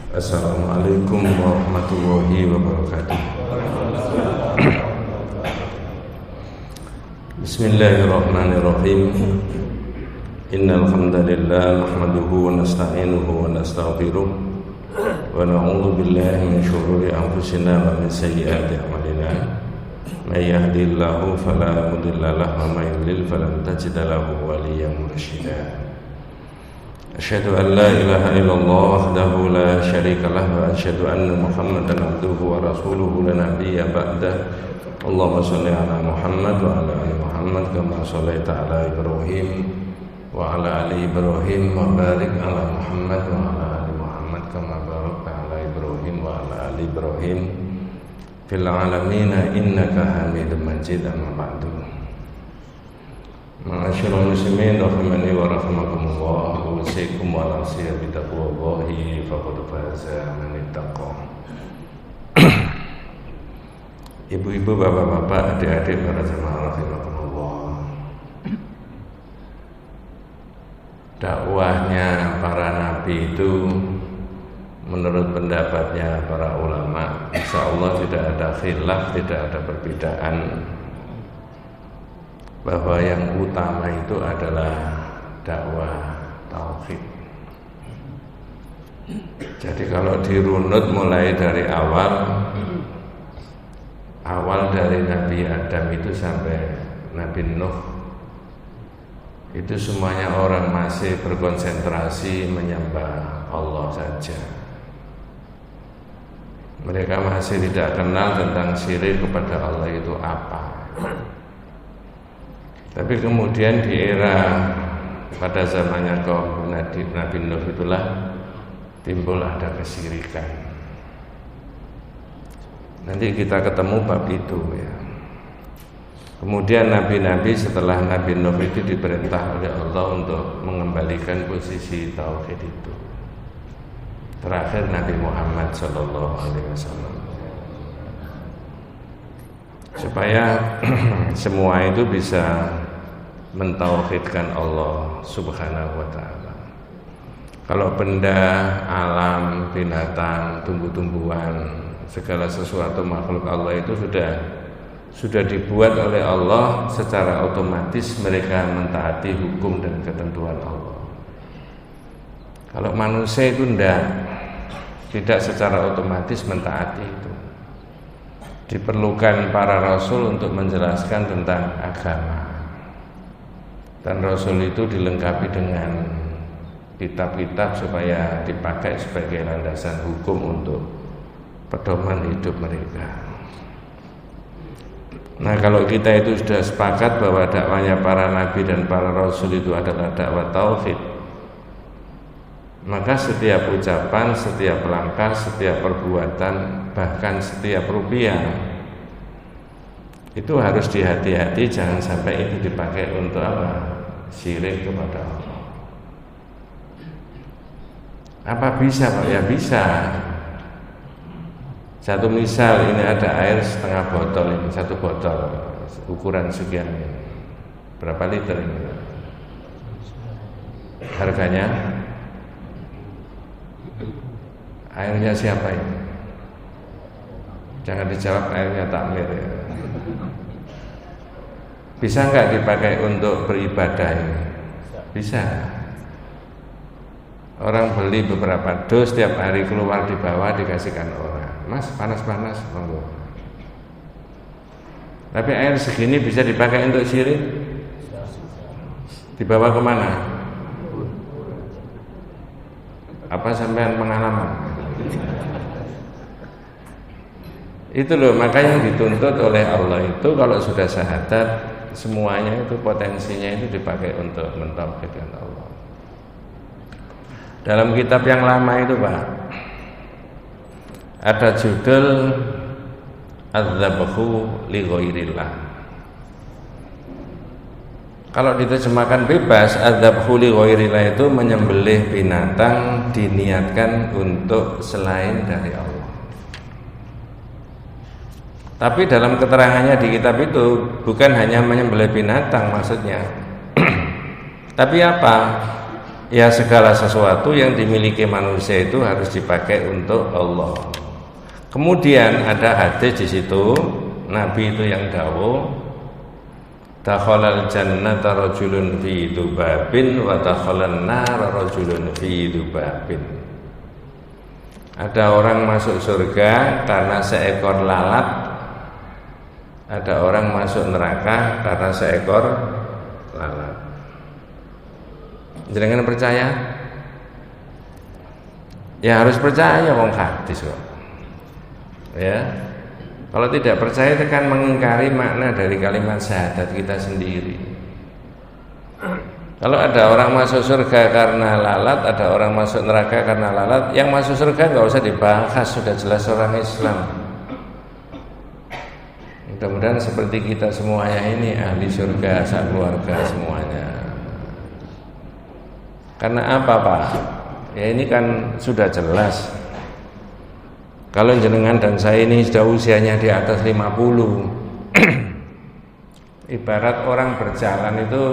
Assalamualaikum warahmatullahi wabarakatuh. Bismillahirrahmanirrahim. Innal hamdalillah nahmaduhu wa nasta'inuhu wa nastaghfiruh wa na'udzu billahi min shururi anfusina wa min sayyiati a'malina. May yahdihillahu fala mudilla lahu wa may yudlil falan tajida lahu waliyyan mursyida. Asyhadu an la ilaha illallah wahdahu la syarika lah wa asyhadu anna Muhammadan abduhu wa rasuluhu la nabiyya ba'dah. Allahumma shalli ala Muhammad wa ala ali Muhammad kama shallaita ala Ibrahim wa ala ali Ibrahim wa barik ala Muhammad wa ala ali Muhammad kama barakta ala Ibrahim wa ala ali Ibrahim fil alamin innaka Hamidum Majid. Amma ba'du. Ma'asyiral muslimin rahimani wa rahimakumullah, usikum wa nasiya bitaqwallahi faqad faza man ittaqa. Ibu-ibu, bapak-bapak, adik-adik para jamaah rahimakumullah. Dakwahnya para nabi itu menurut pendapatnya para ulama, insyaallah tidak ada khilaf, tidak ada perbedaan, bahwa yang utama itu adalah dakwah tauhid. Jadi kalau dirunut mulai dari awal dari Nabi Adam itu sampai Nabi Nuh, itu semuanya orang masih berkonsentrasi menyembah Allah saja. Mereka masih tidak kenal tentang syirik kepada Allah itu apa. Tapi kemudian di era pada zamannya kaum Nabi Nuh itulah timbul ada kesyirikan. Nanti kita ketemu bab itu ya. Kemudian nabi-nabi setelah Nabi Nuh itu diperintah oleh Allah untuk mengembalikan posisi tauhid itu. Terakhir Nabi Muhammad SAW, supaya semua itu bisa mentauhidkan Allah Subhanahu wa ta'ala. Kalau benda, alam, binatang, tumbuh-tumbuhan, segala sesuatu makhluk Allah itu sudah dibuat oleh Allah, secara otomatis mereka mentaati hukum dan ketentuan Allah. Kalau manusia itu tidak secara otomatis mentaati itu. Diperlukan para rasul untuk menjelaskan tentang agama, dan rasul itu dilengkapi dengan kitab-kitab supaya dipakai sebagai landasan hukum untuk pedoman hidup mereka. Nah, kalau kita itu sudah sepakat bahwa dakwahnya para nabi dan para rasul itu adalah dakwah tauhid, maka setiap ucapan, setiap langkah, setiap perbuatan, bahkan setiap rupiah itu harus dihati-hati, jangan sampai itu dipakai untuk apa? Syirik kepada Allah. Apa bisa Pak? Ya bisa. Satu misal, ini ada air setengah botol, ini satu botol ukuran sekian ini. Berapa liter ini? Harganya? Airnya siapa ini? Jangan dijawab airnya takmir ya. Bisa enggak dipakai untuk beribadah ini? Bisa. Orang beli beberapa dos, setiap hari keluar di bawah dikasihkan orang. Mas, panas-panas, monggo. Tapi air segini bisa dipakai untuk syirik? Dibawa kemana? Apa sampean pengalaman? Itu loh, maka yang dituntut oleh Allah itu kalau sudah syahadat, semuanya itu potensinya itu dipakai untuk mentauhidkan Allah. Dalam kitab yang lama itu Pak, ada judul Az-Zabhu li Ghairillah. Kalau diterjemahkan bebas, Az-Zabhu li Ghairillah itu menyembelih binatang diniatkan untuk selain dari Allah. Tapi dalam keterangannya di kitab itu bukan hanya menyembelih binatang maksudnya. Tapi apa? Ya, segala sesuatu yang dimiliki manusia itu harus dipakai untuk Allah. Kemudian ada hadis di situ, Nabi itu yang dawuh, dakhalal jannata rajulun fi dzubabin wa dakhalan nar rajulun fi dzubabin. Ada orang masuk surga karena seekor lalat, ada orang masuk neraka karena seekor lalat. Jangan percaya? Ya harus percaya, wong hadis kok. Ya. Kalau tidak percaya itu kan mengingkari makna dari kalimat syahadat kita sendiri. Kalau ada orang masuk surga karena lalat, ada orang masuk neraka karena lalat, yang masuk surga nggak usah dibahas, sudah jelas orang Islam. Mudah-mudahan seperti kita semuanya ini ahli surga, keluarga semuanya. Karena apa, Pak? Ya ini kan sudah jelas. Kalau jenengan dan saya ini sudah usianya di atas 50, ibarat orang berjalan itu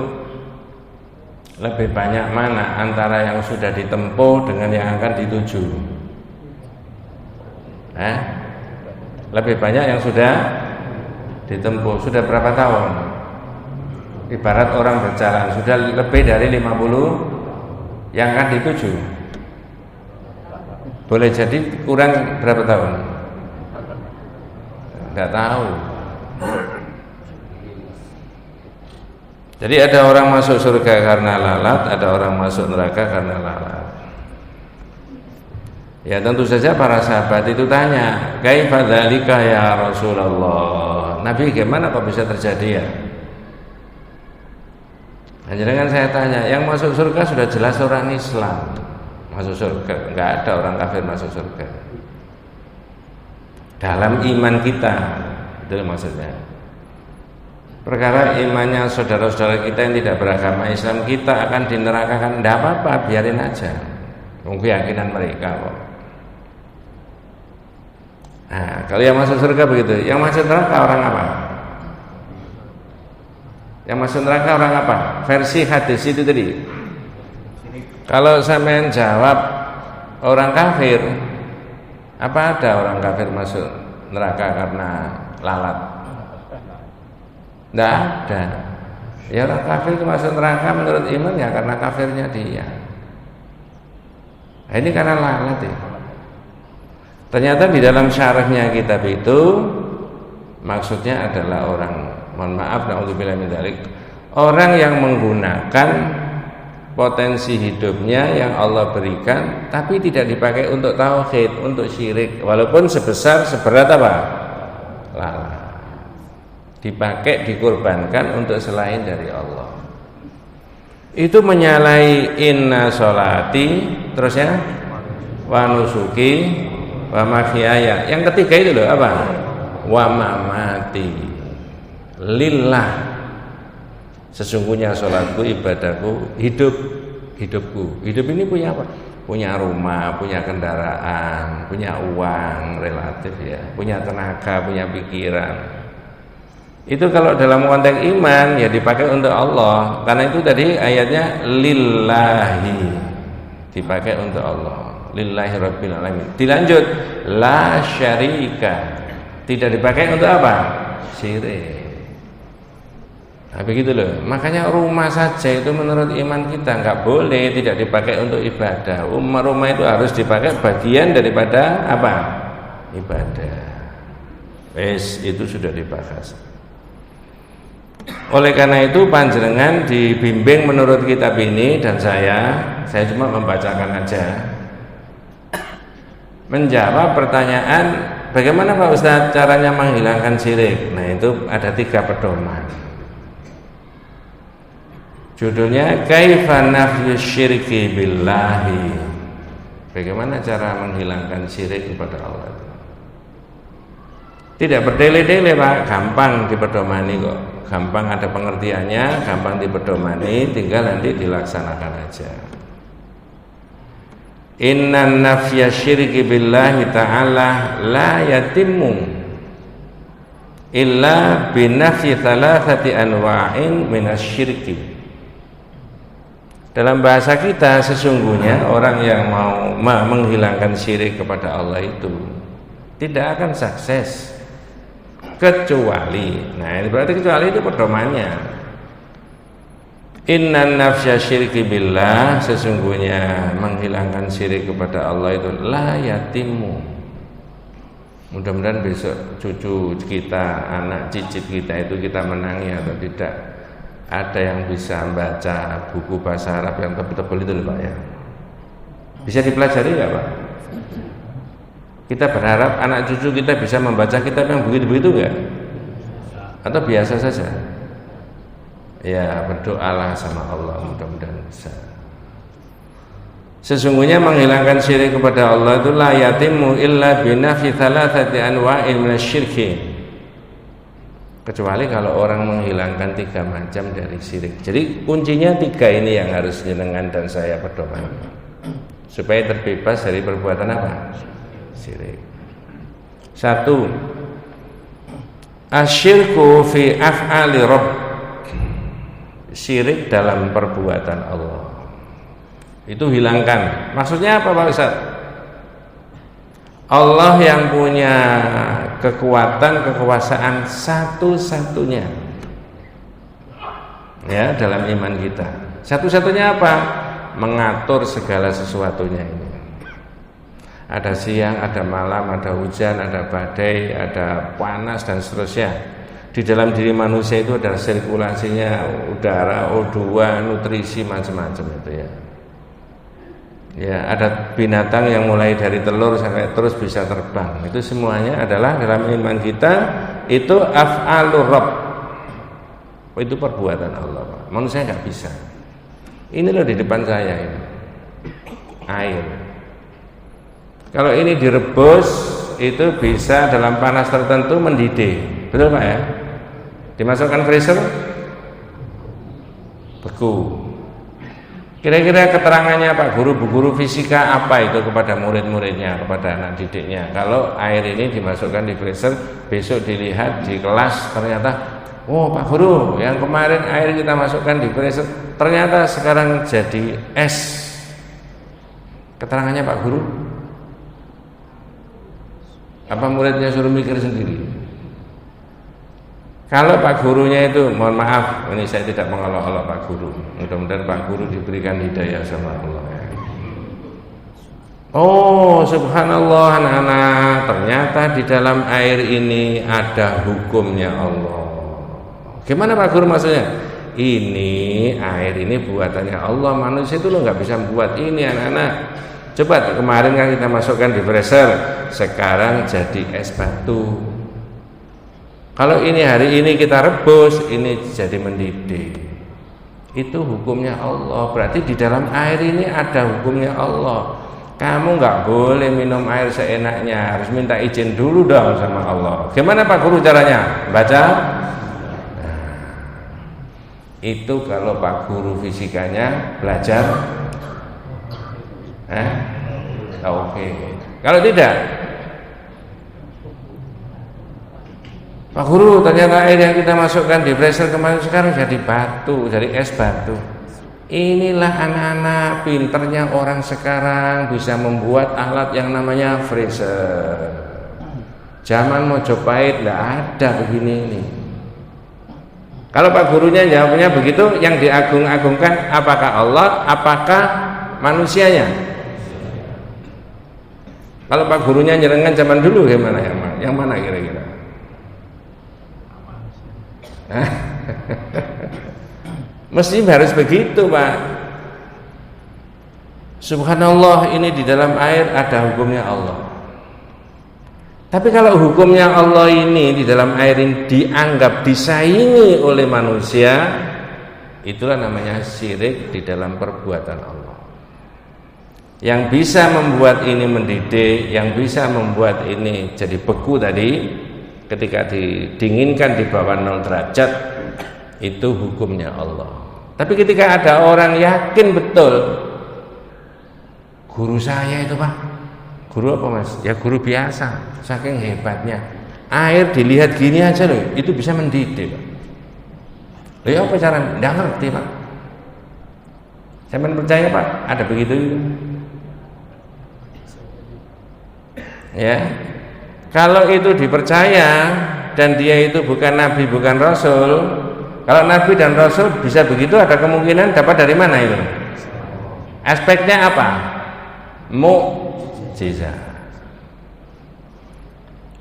lebih banyak mana antara yang sudah ditempuh dengan yang akan dituju? Lebih banyak yang sudah ditempuh. Sudah berapa tahun? Ibarat orang berjalan sudah lebih dari 50 yang akan dituju. Boleh jadi kurang berapa tahun? Tidak tahu. Jadi ada orang masuk surga karena lalat, ada orang masuk neraka karena lalat. Ya tentu saja para sahabat itu tanya, kaifa dzalika ya Rasulullah? Nabi, gimana kok bisa terjadi ya? Nah, jangan saya tanya, yang masuk surga sudah jelas orang Islam masuk surga, enggak ada orang kafir masuk surga. Dalam iman kita, itu maksudnya. Perkara imannya saudara-saudara kita yang tidak beragama Islam, kita akan dinerakakan, enggak apa-apa, biarin aja. Mungkin keyakinan mereka kok. Nah, kalau yang masuk surga begitu, yang masuk neraka orang apa? Yang masuk neraka orang apa? Versi hadis itu tadi. Kalau sampean jawab orang kafir, apa ada orang kafir masuk neraka karena lalat? Tidak ada. Ya orang kafir itu masuk neraka menurut iman ya karena kafirnya dia. Nah, ini karena lalat ya. Ternyata di dalam syarahnya kitab itu maksudnya adalah orang, mohon maaf, naudzubillah min dzalik, orang yang menggunakan potensi hidupnya yang Allah berikan tapi tidak dipakai untuk tauhid, untuk syirik, walaupun seberat apa? Lalat. Dipakai, dikorbankan untuk selain dari Allah. Itu menyalahi inna sholati, terus ya, wa nusuki wa mahyaya. Yang ketiga itu loh apa? Wa mamati lillah. Sesungguhnya sholatku, ibadahku, hidupku. Hidup ini punya apa? Punya rumah, punya kendaraan, punya uang relatif ya, punya tenaga, punya pikiran. Itu kalau dalam konteks iman ya dipakai untuk Allah. Karena itu tadi ayatnya lillahi, dipakai untuk Allah. Lillahi rabbil alamin. Dilanjut la syarika, tidak dipakai untuk apa? Syirik. Nah, begitu loh. Makanya rumah saja itu menurut iman kita nggak boleh tidak dipakai untuk ibadah. Rumah itu harus dipakai bagian daripada apa? Ibadah. Itu sudah dibahas. Oleh karena itu panjenengan dibimbing menurut kitab ini, dan saya cuma membacakan aja, menjawab pertanyaan bagaimana Pak Ustadz caranya menghilangkan syirik. Nah itu ada 3 pedoman. Judulnya Kaifa nafyu syirki billahi, bagaimana cara menghilangkan syirik kepada Allah. Tidak berdele-dele Pak, gampang dipedomani kok. Gampang ada pengertiannya, gampang dipedomani, tinggal nanti dilaksanakan aja. Inna nafya syirki billahi ta'ala la yatimmu illa binafyi thalathati anwa'in minasyirki. Dalam bahasa kita sesungguhnya orang yang mau menghilangkan syirik kepada Allah itu tidak akan sukses kecuali, nah ini berarti kecuali itu pedomannya. Innan nafsya syirki billah, sesungguhnya menghilangkan syirik kepada Allah itu la yatimu. Mudah-mudahan besok cucu kita, anak cicit kita itu kita menangi atau tidak. Ada yang bisa membaca buku bahasa Arab yang tebel-tebel itu loh Pak ya. Bisa dipelajari nggak Pak? Kita berharap anak cucu kita bisa membaca kitab yang begitu-begitu nggak? Atau biasa saja? Ya berdoalah sama Allah, mudah-mudahan bisa. Sesungguhnya menghilangkan syirik kepada Allah itu la yatimu illa binafi thalathati anwa'in minasyirki, kecuali kalau orang menghilangkan 3 macam dari syirik. Jadi kuncinya 3 ini yang harus jenengan dan saya pedoman supaya terbebas dari perbuatan apa? Syirik. 1. Asyirku fi af'ali rabb, syirik dalam perbuatan Allah. Itu hilangkan. Maksudnya apa Pak Ustaz? Allah yang punya kekuatan, kekuasaan satu-satunya ya dalam iman kita. Satu-satunya apa? Mengatur segala sesuatunya ini. Ada siang, ada malam, ada hujan, ada badai, ada panas dan seterusnya. Di dalam diri manusia itu ada sirkulasinya udara, O2, nutrisi macam-macam itu ya. Ya, ada binatang yang mulai dari telur sampai terus bisa terbang. Itu semuanya adalah dalam iman kita itu af'alur rabb. Itu perbuatan Allah, Pak. Manusia nggak bisa. Ini loh di depan saya ini. Air. Kalau ini direbus itu bisa dalam panas tertentu mendidih. Betul Pak ya? Dimasukkan freezer beku. Kira-kira keterangannya Pak Guru, Bu Guru fisika apa itu kepada murid-muridnya, kepada anak didiknya? Kalau air ini dimasukkan di freezer, besok dilihat di kelas ternyata, oh Pak Guru, yang kemarin air kita masukkan di freezer, ternyata sekarang jadi es. Keterangannya Pak Guru? Apa muridnya suruh mikir sendiri? Kalau Pak Gurunya itu, mohon maaf, ini saya tidak mengolok-olok Pak Guru. Mudah-mudahan Pak Guru diberikan hidayah sama Allah. Oh, subhanallah anak-anak, ternyata di dalam air ini ada hukumnya Allah. Gimana Pak Guru maksudnya? Ini air ini buatannya Allah, manusia itu lo nggak bisa membuat ini anak-anak. Coba kemarin kan kita masukkan di freezer, sekarang jadi es batu. Kalau ini hari ini kita rebus, ini jadi mendidih. Itu hukumnya Allah. Berarti di dalam air ini ada hukumnya Allah. Kamu nggak boleh minum air seenaknya, harus minta izin dulu dong sama Allah. Gimana Pak Guru caranya? Baca. Nah, itu kalau Pak Guru fisikanya belajar. Oke. Kalau tidak, Pak Guru, ternyata air yang kita masukkan di freezer kemarin sekarang jadi batu, jadi es batu. Inilah anak-anak pinternya orang sekarang bisa membuat alat yang namanya freezer. Zaman Mojopahit tidak ada begini ini. Kalau Pak Gurunya jawabnya begitu, yang diagung-agungkan apakah Allah, apakah manusianya? Kalau Pak Gurunya nyerengan zaman dulu gimana? Yang mana kira-kira? Mesti harus begitu Pak. Subhanallah, ini di dalam air ada hukumnya Allah. Tapi kalau hukumnya Allah ini di dalam air ini dianggap disaingi oleh manusia, itulah namanya syirik di dalam perbuatan Allah. Yang bisa membuat ini mendidih, yang bisa membuat ini jadi beku tadi, ketika didinginkan di bawah 0 derajat, itu hukumnya Allah. Tapi ketika ada orang yakin betul, guru saya itu Pak, guru apa Mas? Ya guru biasa, saking hebatnya, air dilihat gini aja loh, itu bisa mendidih Pak. Ya apa caranya? Nggak ngerti Pak. Sampean percaya Pak? Ada begitu? Ya. Kalau itu dipercaya dan dia itu bukan nabi, bukan rasul. Kalau nabi dan rasul bisa begitu, ada kemungkinan dapat dari mana itu? Aspeknya apa? Mukjizat.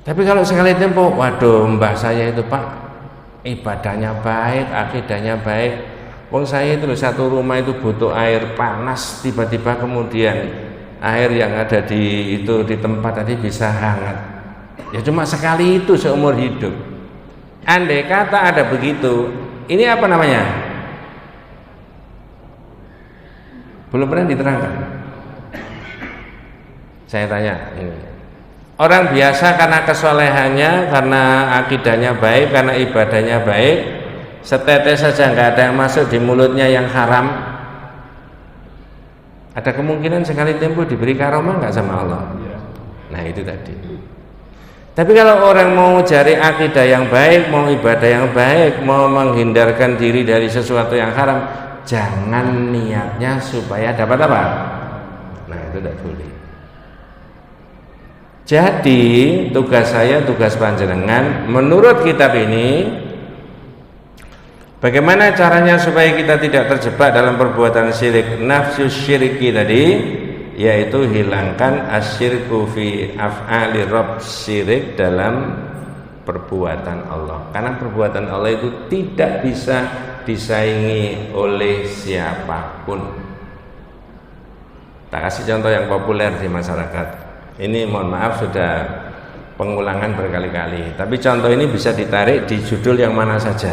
Tapi kalau sekali tempo, waduh mbah saya itu Pak, ibadahnya baik, akidahnya baik. Wong saya itu satu rumah itu butuh air panas, tiba-tiba kemudian air yang ada di tempat tadi bisa hangat. Ya cuma sekali itu seumur hidup. Andai kata ada begitu, ini apa namanya? Belum pernah diterangkan. Saya tanya ini. Orang biasa karena kesolehannya, karena akidahnya baik, karena ibadahnya baik, setetes saja nggak ada yang masuk di mulutnya yang haram. Ada kemungkinan sekali tempo diberi karomah nggak sama Allah? Nah itu tadi. Tapi kalau orang mau cari akidah yang baik, mau ibadah yang baik, mau menghindarkan diri dari sesuatu yang haram, jangan niatnya supaya dapat apa? Nah itu tidak boleh. Jadi tugas saya, tugas panjenengan, menurut kitab ini, bagaimana caranya supaya kita tidak terjebak dalam perbuatan syirik, nafsu syiriki tadi, yaitu hilangkan asyirku fi af'ali rabb, syirik dalam perbuatan Allah. Karena perbuatan Allah itu tidak bisa disaingi oleh siapapun. Tak kasih contoh yang populer di masyarakat. Ini mohon maaf sudah pengulangan berkali-kali, tapi contoh ini bisa ditarik di judul yang mana saja.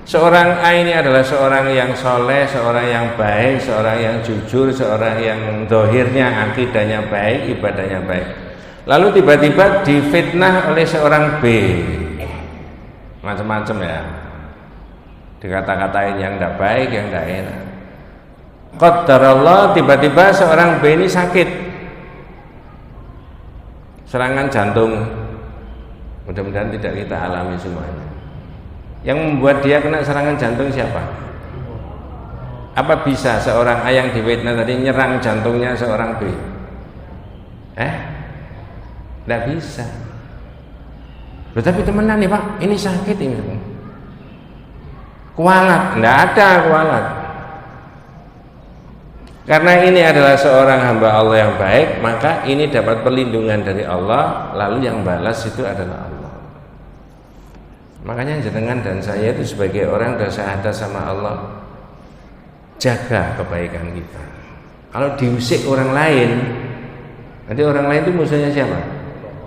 Seorang A ini adalah seorang yang soleh, seorang yang baik, seorang yang jujur, seorang yang dohirnya, akidahnya baik, ibadahnya baik. Lalu tiba-tiba difitnah oleh seorang B, macam-macam ya, dikata-katain yang tidak baik, yang tidak enak. Qadarullah, tiba-tiba seorang B ini sakit, serangan jantung. Mudah-mudahan tidak kita alami semuanya. Yang membuat dia kena serangan jantung siapa? Apa bisa seorang A yang difitnah tadi nyerang jantungnya seorang B? Tidak bisa. Loh, tapi temenan nih Pak, ini sakit ini. Kualat, tidak ada kualat. Karena ini adalah seorang hamba Allah yang baik, maka ini dapat perlindungan dari Allah, lalu yang balas itu adalah Allah. Makanya jenengan dan saya itu sebagai orang yang syahadat sama Allah, jaga kebaikan kita. Kalau diusik orang lain, nanti orang lain itu musuhnya siapa?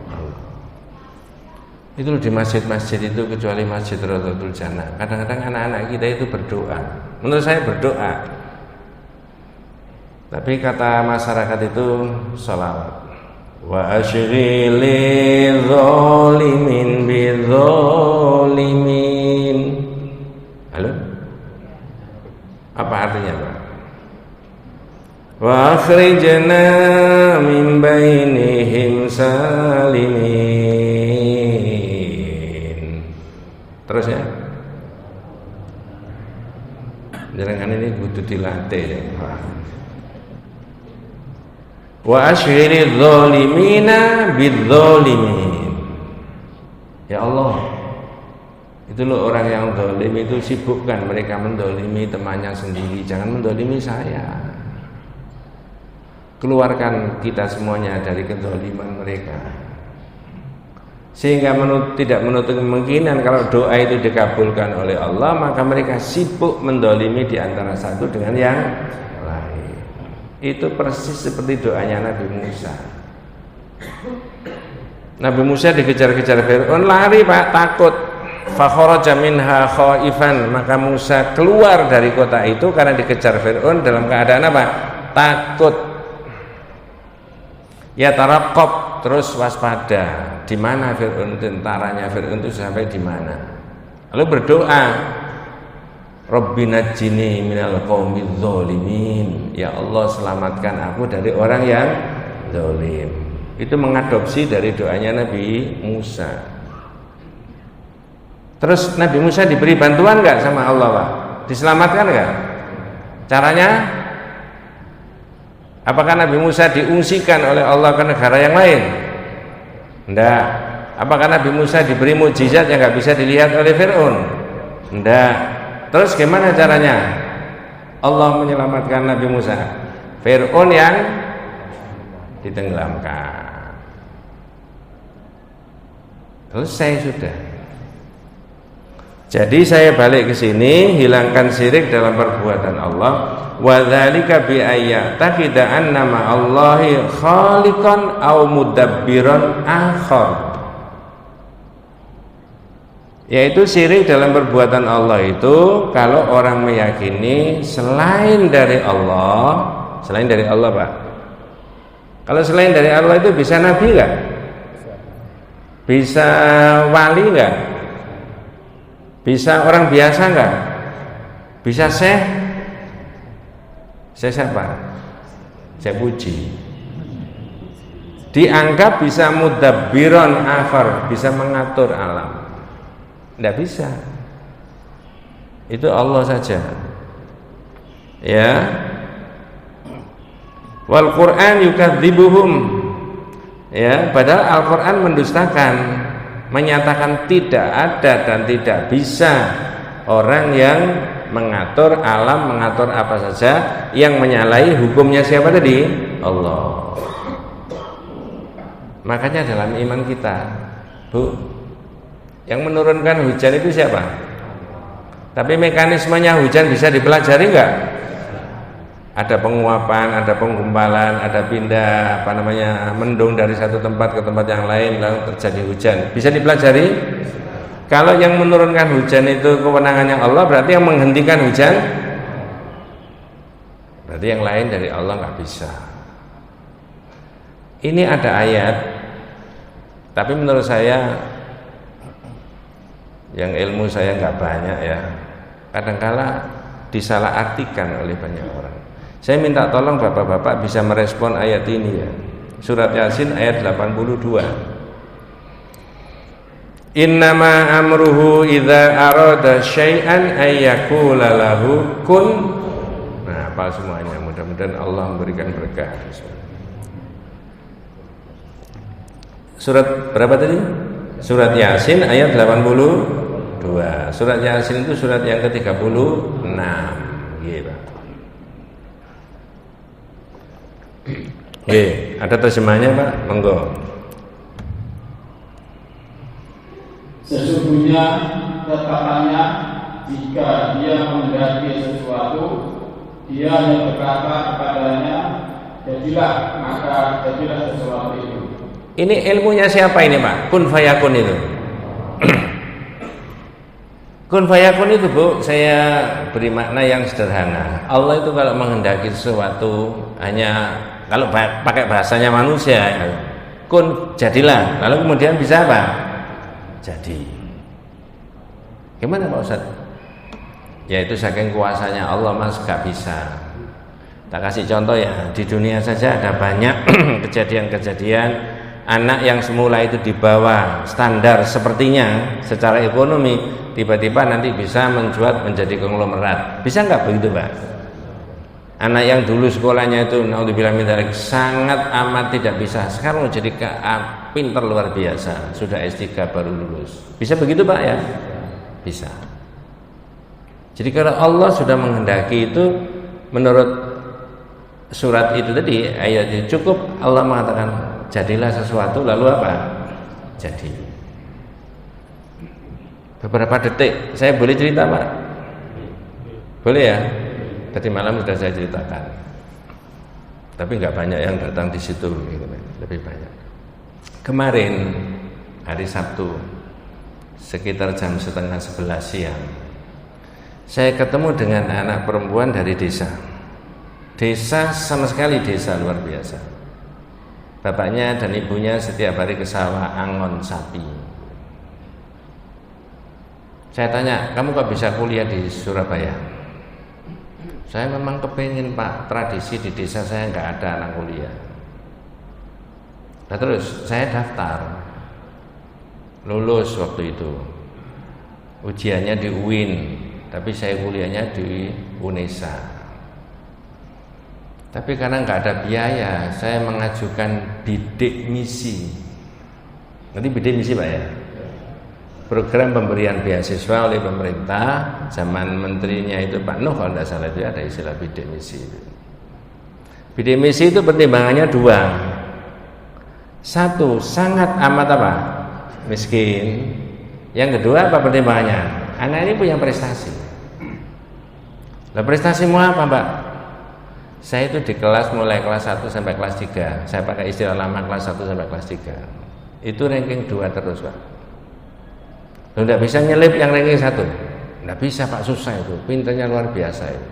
Allah. Itu di masjid-masjid itu, kecuali Masjid Rawdatul Jannah, kadang-kadang anak-anak kita itu berdoa. Menurut saya berdoa, tapi kata masyarakat itu sholawat. Wa asyghili zalimin bidzalimin. Halo? Apa artinya Pak? Wa akhrijna min bainihim salimin. Terus ya. Jangan ini butuh dilatih ya. Wa asyhiril zalimina bidzalimin. Ya Allah, itu loh orang yang zalim itu sibukkan mereka mendolimi temannya sendiri, jangan mendolimi saya. Keluarkan kita semuanya dari kezaliman mereka, sehingga tidak menutup kemungkinan kalau doa itu dikabulkan oleh Allah, maka mereka sibuk mendolimi di antara satu dengan yang lain. Itu persis seperti doanya Nabi Musa. Nabi Musa dikejar-kejar Fir'aun, lari Pak, takut. Fakharaja minha khaifan, maka Musa keluar dari kota itu karena dikejar Fir'aun dalam keadaan apa? Takut. Ya taraqqab, terus waspada. Di mana Fir'aun, tentaranya Fir'aun itu sampai di mana? Lalu berdoa, Rabbi najjini minal qaumidz zalimin. Ya Allah, selamatkan aku dari orang yang zalim. Itu mengadopsi dari doanya Nabi Musa. Terus Nabi Musa diberi bantuan enggak sama Allah, Pak? Diselamatkan enggak? Caranya, apakah Nabi Musa diungsikan oleh Allah ke negara yang lain? Tidak. Apakah Nabi Musa diberi mukjizat yang nggak bisa dilihat oleh Fir'aun? Tidak. Terus gimana caranya Allah menyelamatkan Nabi Musa? Fir'aun yang ditenggelamkan. Selesai sudah. Jadi saya balik ke sini, hilangkan syirik dalam perbuatan Allah. Wa dzalika bi ayyataqida anna ma Allahi khaliqan aw mudabbiran akhar. Yaitu syirik dalam perbuatan Allah itu kalau orang meyakini selain dari Allah, Pak. Kalau selain dari Allah itu bisa nabi enggak? Bisa wali enggak? Bisa orang biasa enggak? Bisa syekh? Syekh siapa? Syekh Puji. Dianggap bisa mudabbiron akhar, bisa mengatur alam. Tidak bisa. Itu Allah saja. Ya. Wal Qur'an yukadzibuhum. Ya, padahal Al-Qur'an mendustakan, menyatakan tidak ada dan tidak bisa orang yang mengatur alam, mengatur apa saja yang menyalahi hukumnya siapa tadi? Allah. Makanya dalam iman kita, Bu, yang menurunkan hujan itu siapa? Tapi mekanismenya hujan bisa dipelajari enggak? Ada penguapan, ada penggumpalan, ada pindah mendung dari satu tempat ke tempat yang lain lalu terjadi hujan. Bisa dipelajari? Kalau yang menurunkan hujan itu kewenangannya Allah, berarti yang menghentikan hujan berarti yang lain dari Allah nggak bisa. Ini ada ayat, tapi menurut saya yang ilmu saya nggak banyak ya, kadangkala disalahartikan oleh banyak orang. Saya minta tolong bapak-bapak bisa merespon ayat ini ya. Surat Yasin ayat 82. Innama amruhu idza arada syai'an ayyakula lahu kun. Nah, apa semuanya, mudah-mudahan Allah memberikan berkah. Surat berapa tadi? Surat Yasin ayat 82. Surat Yasin itu surat yang ke-36 gitu. Ada terjemahnya Pak? Monggo. Sesungguhnya tetapannya jika dia menghendaki sesuatu, dia yang berkata kepadanya, jadilah, maka jadilah sesuatu itu. Ini ilmunya siapa ini Pak? Kun fayakun itu. Kun fayakun itu Bu, saya beri makna yang sederhana. Allah itu kalau menghendaki sesuatu hanya kalau pakai bahasanya manusia, kun jadilah, lalu kemudian bisa apa? Jadi. Gimana Pak Ustaz? Ya itu saking kuasanya Allah Mas, gak bisa. Tak kasih contoh ya, di dunia saja ada banyak kejadian-kejadian anak yang semula itu di bawah standar sepertinya secara ekonomi, tiba-tiba nanti bisa mencuat menjadi konglomerat. Bisa nggak begitu Pak? Anak yang dulu sekolahnya itu naudzubillah min dzalik sangat amat tidak bisa, sekarang jadi pinter luar biasa, sudah S3 baru lulus. Bisa begitu Pak ya? Bisa. Jadi kalau Allah sudah menghendaki itu, menurut surat itu tadi, ayat itu cukup Allah mengatakan jadilah sesuatu, lalu apa? Jadi. Beberapa detik saya boleh cerita Pak? Boleh ya? Tadi malam sudah saya ceritakan. Tapi nggak banyak yang datang di situ, lebih banyak. Kemarin hari Sabtu sekitar jam 10:30 siang, saya ketemu dengan anak perempuan dari desa. Desa sama sekali desa luar biasa. Bapaknya dan ibunya setiap hari ke sawah angon sapi. Saya tanya, kamu kok bisa kuliah di Surabaya? Saya memang kepingin Pak, tradisi di desa saya nggak ada anak kuliah. Nah terus saya daftar, lulus waktu itu. Ujiannya di UIN, tapi saya kuliahnya di UNESA. Tapi karena nggak ada biaya, saya mengajukan bidik misi. Nanti bidik misi Pak ya? Program pemberian beasiswa oleh pemerintah, zaman menterinya itu Pak Nuh kalau tidak salah, itu ada istilah bidik misi itu. Bidik misi itu pertimbangannya dua. Satu, sangat amat apa? Miskin. Yang kedua apa pertimbangannya? Anak ini punya prestasi. Lah prestasimu apa Mbak? Saya itu di kelas mulai kelas 1 sampai kelas 3. Saya pakai istilah lama kelas 1 sampai kelas 3. Itu ranking 2 terus Pak. Lo tidak bisa nyelip yang ranking 1. Tidak bisa Pak, susah itu. Pinternya luar biasa itu.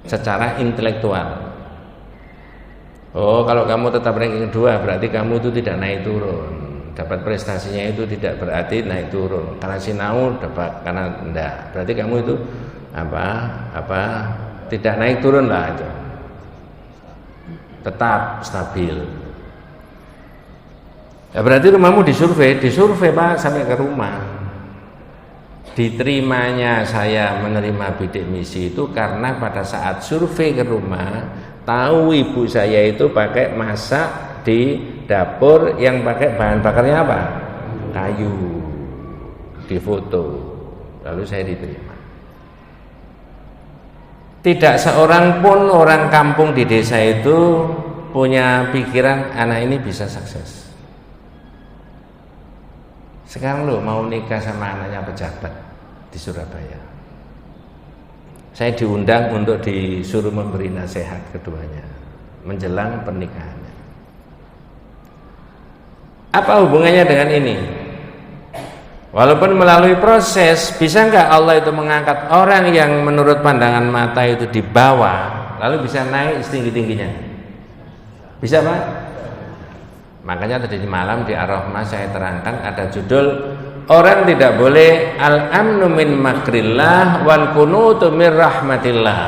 Secara intelektual. Oh, kalau kamu tetap ranking 2 berarti kamu itu tidak naik turun. Dapat prestasinya itu tidak berarti naik turun. Karena sinau dapat, karena enggak. Berarti kamu itu tidak naik turun lah itu. Tetap stabil. Ya berarti rumahmu disurvei Pak sampai ke rumah. Diterimanya saya menerima bidik misi itu karena pada saat survei ke rumah, tahu ibu saya itu pakai masak di dapur yang pakai bahan bakarnya apa? Kayu. Difoto. Lalu saya diterima. Tidak seorang pun orang kampung di desa itu punya pikiran anak ini bisa sukses. Sekarang lo mau nikah sama anaknya pejabat di Surabaya. Saya diundang untuk disuruh memberi nasihat keduanya menjelang pernikahannya. Apa hubungannya dengan ini? Walaupun melalui proses, bisa nggak Allah itu mengangkat orang yang menurut pandangan mata itu di bawah, lalu bisa naik setinggi-tingginya? Bisa Pak? Makanya tadi malam di Ar-Rahmah saya terangkan ada judul orang tidak boleh al-amnu min makrillah wal kunutu min rahmatillah.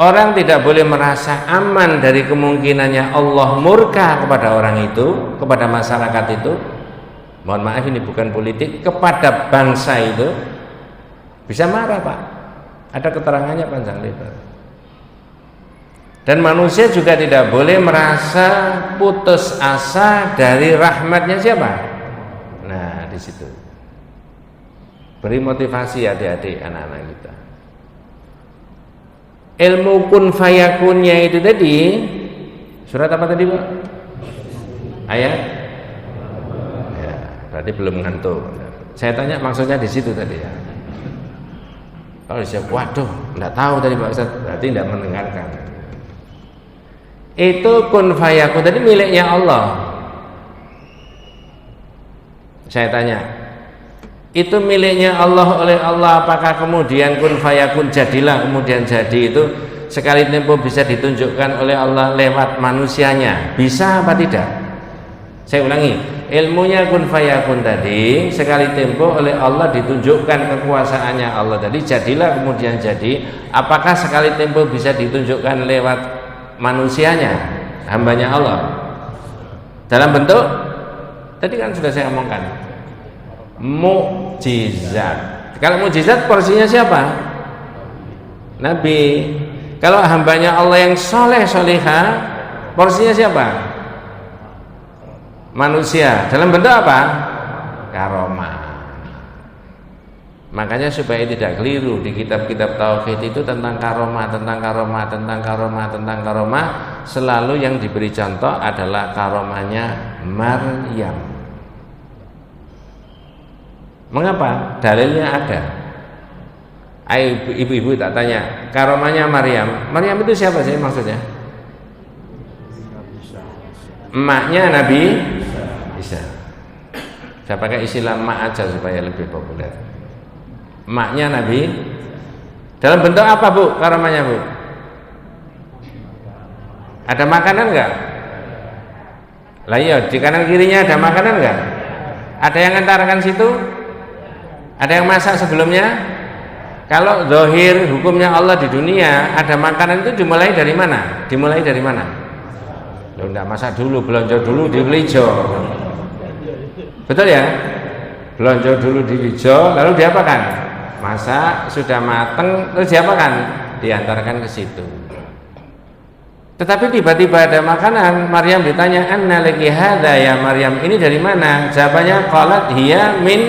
Orang tidak boleh merasa aman dari kemungkinannya Allah murka kepada orang itu, kepada masyarakat itu. Mohon maaf ini bukan politik, kepada bangsa itu. Bisa marah Pak. Ada keterangannya panjang lebar. Dan manusia juga tidak boleh merasa putus asa dari rahmatnya siapa? Nah, di situ. Beri motivasi adik-adik anak-anak kita. Ilmu kun fayakunnya itu tadi, surat apa tadi Pak? Ayat? Ya, berarti belum ngantuk. Saya tanya maksudnya di situ tadi ya. Kalau siap, waduh, enggak tahu tadi Pak Ustaz, berarti enggak mendengarkan. Itu kun fayakun tadi miliknya Allah. Saya tanya, itu miliknya Allah oleh Allah, apakah kemudian kun fayakun jadilah kemudian jadi itu sekali tempo bisa ditunjukkan oleh Allah lewat manusianya? Bisa apa tidak? Saya ulangi, ilmunya kun fayakun tadi sekali tempo oleh Allah ditunjukkan kekuasaannya Allah tadi jadilah kemudian jadi. Apakah sekali tempo bisa ditunjukkan lewat manusianya, hambanya Allah dalam bentuk tadi kan sudah saya omongkan mukjizat. Kalau mukjizat porsinya siapa? Nabi. Kalau hambanya Allah yang soleh soleha porsinya siapa? Manusia. Dalam bentuk apa? Karomah. Makanya supaya tidak keliru di kitab-kitab tauhid itu tentang karomah, selalu yang diberi contoh adalah karomahnya Maryam. Mengapa? Dalilnya ada. Ayo ibu-ibu tak tanya, karomahnya Maryam. Maryam itu siapa sih maksudnya? Emaknya Nabi Isa. Saya pakai istilah emak aja supaya lebih populer. Emaknya Nabi dalam bentuk apa Bu karomahnya Bu? Ada makanan enggak? Lah iya, di kanan kirinya ada makanan enggak? Ada yang ngantarkan situ? Ada yang masak sebelumnya? Kalau zahir hukumnya Allah di dunia, ada makanan itu dimulai dari mana? Dimulai dari mana? Loh, enggak masak dulu, belanja dulu di Wijo. Betul ya? Belanja dulu di Wijo, lalu diapakan? Masak, sudah mateng, terus diapakan? diantarkan ke situ. Tetapi tiba-tiba ada makanan, Maryam ditanya, "Anna laki hadza ya Maryam, ini dari mana?" Jawabannya, qalat hiya min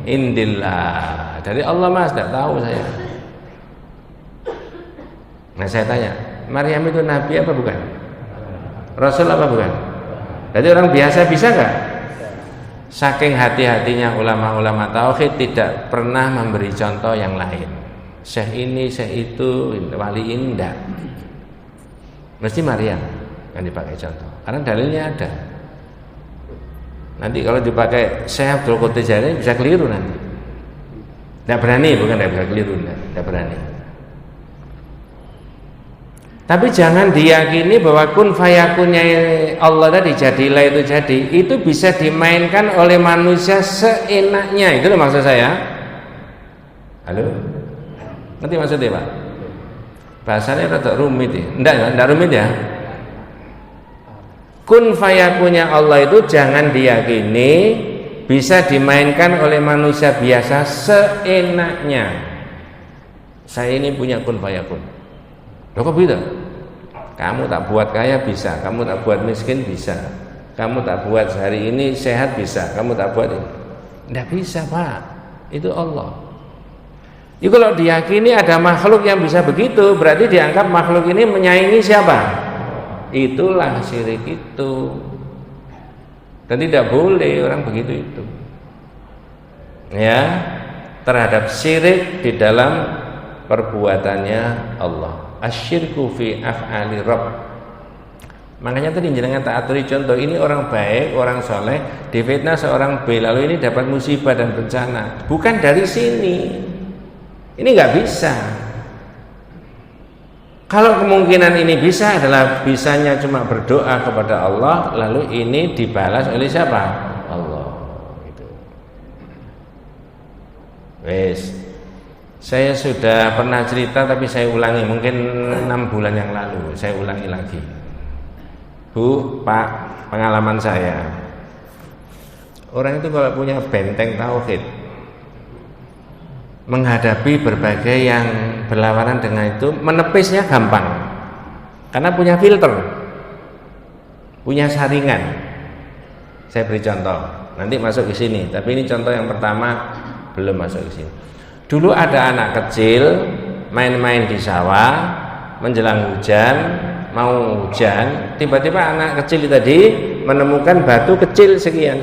indillah. Dari Allah Mas, tidak tahu saya. Nah saya tanya, Maryam itu nabi apa bukan? Rasul apa bukan? Jadi orang biasa bisa nggak? Saking hati-hatinya ulama-ulama tauhid tidak pernah memberi contoh yang lain. Syekh ini, syekh itu, wali ini enggak. Mesti Maryam yang dipakai contoh, karena dalilnya ada. Nanti kalau dipakai Syekh Abdul Qadir Jailani bisa keliru nanti. Tidak berani, bukan tidak bisa keliru, tidak berani. Tapi jangan diyakini bahwa kun fayakunnya Allah tadi, jadilah itu jadi, itu bisa dimainkan oleh manusia seenaknya. Itu loh maksud saya. Halo? Nanti maksudnya Pak? Bahasanya rada rumit ya. Enggak rumit ya. Kun fayakunnya Allah itu jangan diyakini bisa dimainkan oleh manusia biasa seenaknya. Saya ini punya kun fayakun. Loh kok bisa? Kamu tak buat kaya bisa, kamu tak buat miskin bisa, kamu tak buat hari ini sehat bisa, kamu tak buat ini. Tidak bisa Pak, itu Allah. Itu kalau diyakini ada makhluk yang bisa begitu, berarti dianggap makhluk ini menyaingi siapa? Itulah syirik itu. Dan tidak boleh orang begitu itu. Ya, terhadap syirik di dalam perbuatannya Allah. Asyirku fi af'ali Rabb. Makanya tadi jenengan tak aturi contoh, ini orang baik, orang soleh, difitnah seorang B, lalu ini dapat musibah dan bencana. Bukan dari sini. Ini nggak bisa. Kalau kemungkinan ini bisa adalah bisanya cuma berdoa kepada Allah, lalu ini dibalas oleh siapa? Allah. Gitu. Wes, saya sudah pernah cerita tapi saya ulangi, mungkin 6 bulan yang lalu saya ulangi lagi. Bu, Pak, pengalaman saya. Orang itu kalau punya benteng tauhid, menghadapi berbagai yang berlawanan dengan itu, menepisnya gampang karena punya filter, punya saringan. Saya beri contoh, nanti masuk ke sini, tapi ini contoh yang pertama, belum masuk ke sini. Dulu ada anak kecil main-main di sawah menjelang hujan, mau hujan, tiba-tiba anak kecil tadi menemukan batu kecil sekian.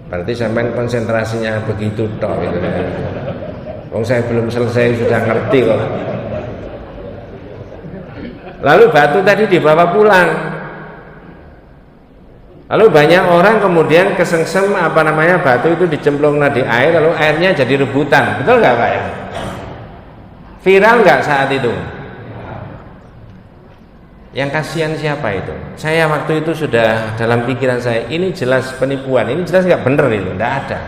Berarti sampai konsentrasinya begitu toh gitu. Wong saya belum selesai sudah ngerti kok. Lalu batu tadi dibawa pulang. Lalu banyak orang kemudian kesengsem batu itu dicemplung di air, lalu airnya jadi rebutan. Betul nggak Pak ya? Viral nggak saat itu? Yang kasihan siapa itu? Saya waktu itu sudah dalam pikiran saya, ini jelas penipuan, ini jelas nggak bener itu, nggak ada.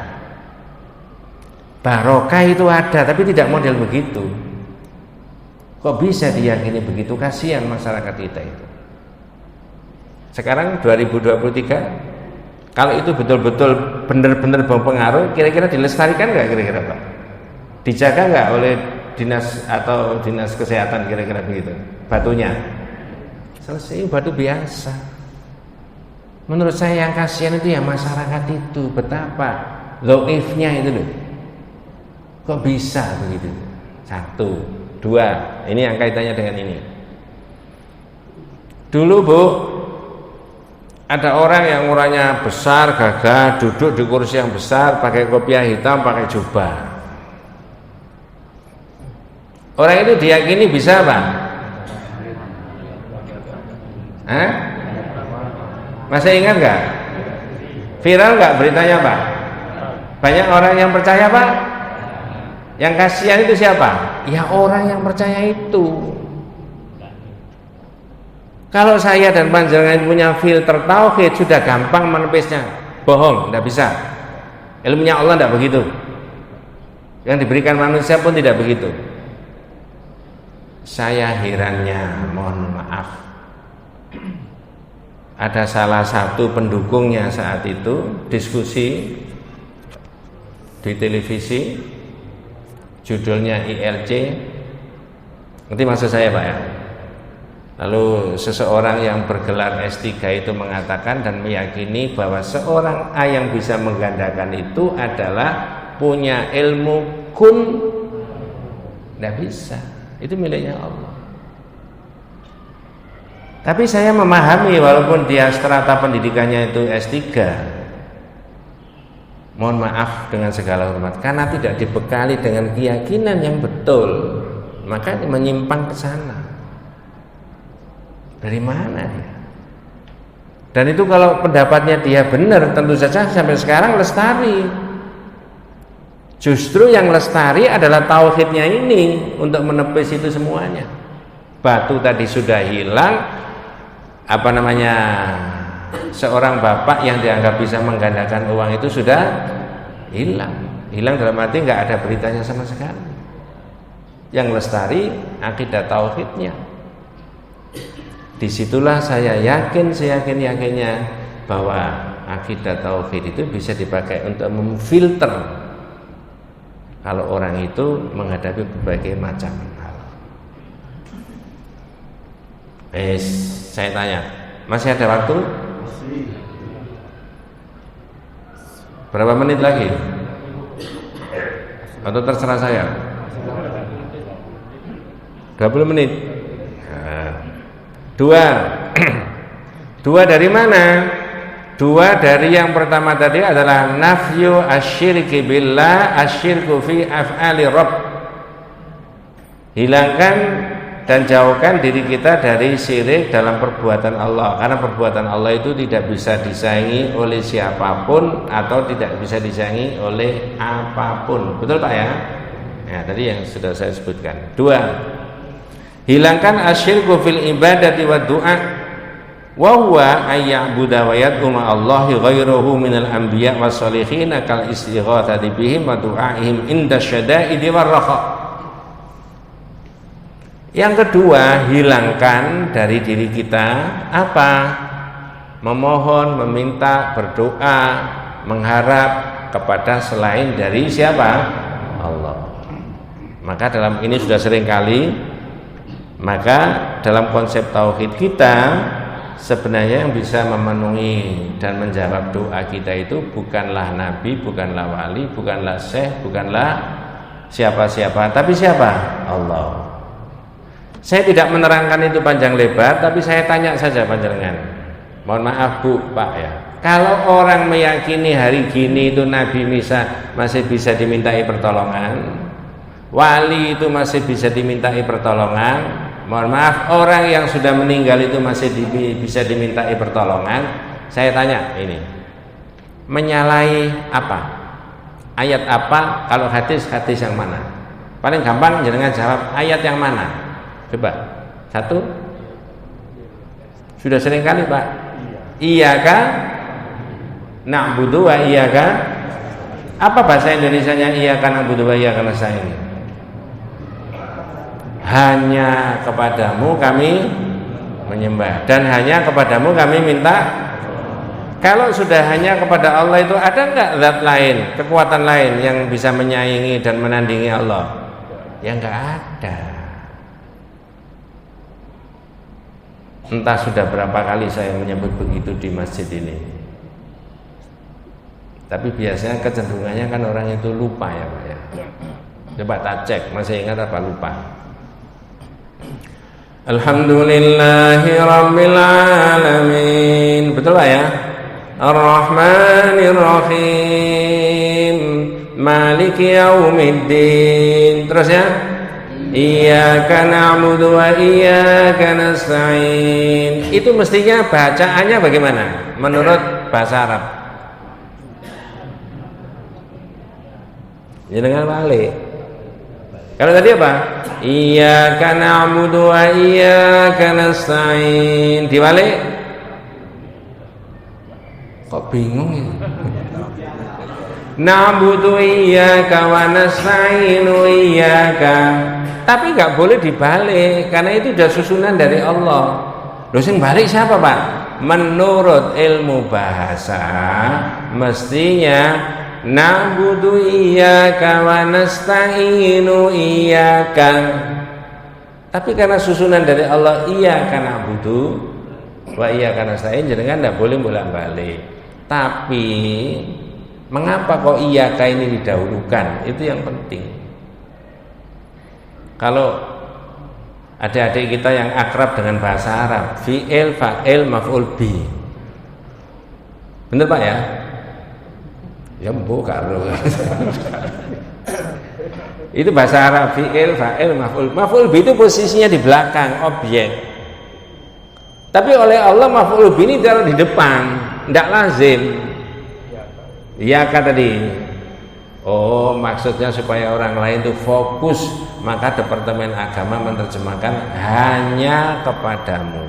Barokah itu ada, tapi tidak model begitu. Kok bisa diyakini begitu? Kasihan masyarakat kita itu. Sekarang 2023, kalau itu betul-betul benar-benar berpengaruh, kira-kira dilestarikan nggak kira-kira Pak? Dijaga nggak oleh dinas atau dinas kesehatan kira-kira begitu? Batunya selesai, batu biasa. Menurut saya yang kasihan itu ya masyarakat itu, betapa dhaifnya itu loh. Kok bisa begitu? 1, 2, ini yang kaitannya dengan ini. Dulu Bu, ada orang yang umurnya besar, gagah, duduk di kursi yang besar, pakai kopiah hitam, pakai jubah. Orang itu diyakini bisa apa? Masih ingat nggak? Viral nggak beritanya Pak? Banyak orang yang percaya Pak? Yang kasihan itu siapa? Ya orang yang percaya itu. Kalau saya dan panjenengan punya filter tauhid, sudah gampang menepisnya. Bohong, tidak bisa. Ilmunya Allah tidak begitu. Yang diberikan manusia pun tidak begitu. Saya herannya, mohon maaf, ada salah satu pendukungnya saat itu diskusi di televisi, judulnya ILC. Ngerti maksud saya Pak ya? Lalu seseorang yang bergelar S3 itu mengatakan dan meyakini bahwa seorang A yang bisa menggandakan itu adalah punya ilmu kun. Tidak bisa, itu miliknya Allah. Tapi saya memahami walaupun dia strata pendidikannya itu S3, mohon maaf dengan segala hormat, karena tidak dibekali dengan keyakinan yang betul, maka menyimpang ke sana. Dari mana dia? Dan itu kalau pendapatnya dia benar, tentu saja sampai sekarang lestari. Justru yang lestari adalah tauhidnya ini untuk menepis itu semuanya. Batu tadi sudah hilang, seorang bapak yang dianggap bisa menggandakan uang itu sudah hilang. Hilang dalam arti nggak ada beritanya sama sekali. Yang lestari akidah tauhidnya. Disitulah saya seyakin-yakinnya bahwa akidah tauhid itu bisa dipakai untuk memfilter kalau orang itu menghadapi berbagai macam hal. Saya tanya, masih ada waktu? Berapa menit lagi? Atau terserah saya? 20 menit. Dua dari mana? Dua dari yang pertama tadi adalah nafyu asyirki billah, asyirku fi af'ali rabb. Hilangkan dan jauhkan diri kita dari syirik dalam perbuatan Allah, karena perbuatan Allah itu tidak bisa disaingi oleh siapapun atau tidak bisa disaingi oleh apapun. Betul Pak ya? Ya, tadi yang sudah saya sebutkan. Dua, hilangkan asyirku fil ibadati wa du'a wa huwa ayya'budu wa yad'u ma'allahi ghairuhu minal anbiya wassalihin kal istighatsati bihim wa du'aihim inda syada'idi warraha. Yang kedua, hilangkan dari diri kita apa? Memohon, meminta, berdoa, mengharap kepada selain dari siapa? Allah. Maka dalam ini sudah sering kali, maka dalam konsep tauhid kita sebenarnya yang bisa memenuhi dan menjawab doa kita itu bukanlah nabi, bukanlah wali, bukanlah syekh, bukanlah siapa-siapa, tapi siapa? Allah. Saya tidak menerangkan itu panjang lebar, tapi saya tanya saja panjenengan. Mohon maaf Bu, Pak ya. Kalau orang meyakini hari gini itu nabi masih bisa dimintai pertolongan, wali itu masih bisa dimintai pertolongan, mohon maaf, orang yang sudah meninggal itu masih bisa dimintai pertolongan. Saya tanya ini, menyalahi apa? Ayat apa? Kalau hadis yang mana? Paling gampang jangan jawab ayat yang mana. Coba, satu. Sudah sering kali Pak. Iyaka na'budu wa iyaka. Apa bahasa Indonesianya iyaka na'budu wa iyaka nasta'in? Hanya kepadamu kami menyembah dan hanya kepadamu kami minta. Kalau sudah hanya kepada Allah itu ada enggak zat lain, kekuatan lain yang bisa menyaingi dan menandingi Allah? Ya enggak ada. Entah sudah berapa kali saya menyebut begitu di masjid ini. Tapi biasanya kecenderungannya kan orang itu lupa ya Pak ya. Coba tak cek, masih ingat apa lupa? Alhamdulillahi Rabbil Alamin. Betul Pak ya? Ar-Rahmanir Rahim, Maliki Yaumiddin. Terus ya, Iyyaka na'budu wa iyyaka nasta'in. Itu mestinya bacaannya bagaimana menurut bahasa Arab? Ya dengan balik. Kalau tadi apa? Iyyaka na'budu wa iyyaka nasta'in. Dibalik. Kok bingung ya? Na'budu iyyaka wa nasta'inu iyyaka. Tapi nggak boleh dibalik karena itu sudah susunan dari Allah. Loh sing balik siapa Pak? Menurut ilmu bahasa mestinya na'budu iyyaka wa nasta'inu iyyaka. Tapi karena susunan dari Allah iyyaka na'budu wa iyyaka nasta'in, jenengan tidak boleh bolak-balik. Tapi mengapa kok iyyaka ini didahulukan? Itu yang penting. Kalau adik-adik kita yang akrab dengan bahasa Arab, fi'il, fa'il, maf'ul bi. Benar Pak ya? Ya bukan. Itu bahasa Arab, fi'il, fa'il, maf'ul. Maf'ul bi itu posisinya di belakang objek. Tapi oleh Allah maf'ul bi ini taruh di depan, tidak lazim. Iya kata tadi. Oh, maksudnya supaya orang lain itu fokus, maka Departemen Agama menerjemahkan hanya kepadamu.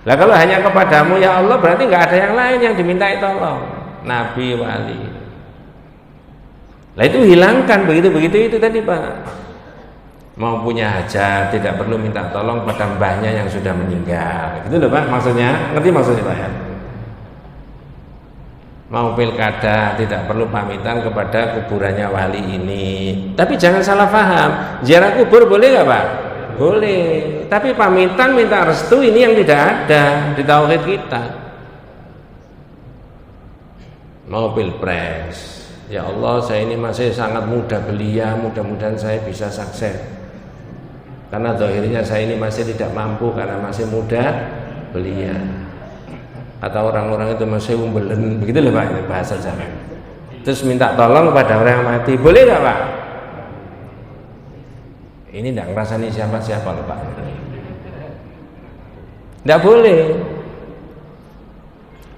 Lah kalau hanya kepadamu ya Allah, berarti nggak ada yang lain yang dimintai tolong, nabi, wali. Lah itu hilangkan begitu itu tadi Pak. Mau punya hajat tidak perlu minta tolong pada mbahnya yang sudah meninggal. Gitu loh Pak maksudnya. Ngerti maksudnya Pak ya? Mau pilkada tidak perlu pamitan kepada kuburannya wali ini. Tapi jangan salah paham. Ziarah kubur boleh nggak Pak? Boleh. Tapi pamitan minta restu ini yang tidak ada di tauhid kita. Mau pilpres. Ya Allah, saya ini masih sangat muda belia, mudah-mudahan saya bisa sukses. Karena zahirnya saya ini masih tidak mampu karena masih muda belia. Atau orang-orang itu masih umbelen, begitu loh Pak, ini bahasa zaman. Terus minta tolong kepada orang yang mati, boleh nggak Pak? Ini tidak ngerasani siapa-siapa loh Pak. Tidak boleh.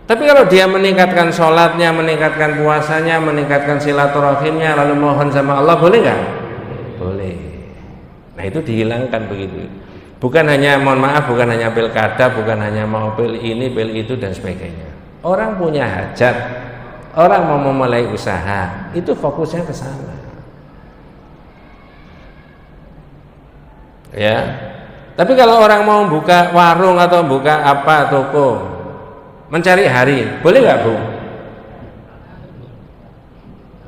Tapi kalau dia meningkatkan sholatnya, meningkatkan puasanya, meningkatkan silaturahimnya, lalu mohon sama Allah, boleh nggak? Boleh. Nah itu dihilangkan begitu. Bukan hanya, mohon maaf, bukan hanya pilkada, bukan hanya mau pil ini, pil itu dan sebagainya. Orang punya hajat, orang mau memulai usaha, itu fokusnya ke sana. Ya. Tapi kalau orang mau buka warung atau buka apa toko, mencari hari, boleh nggak Bu?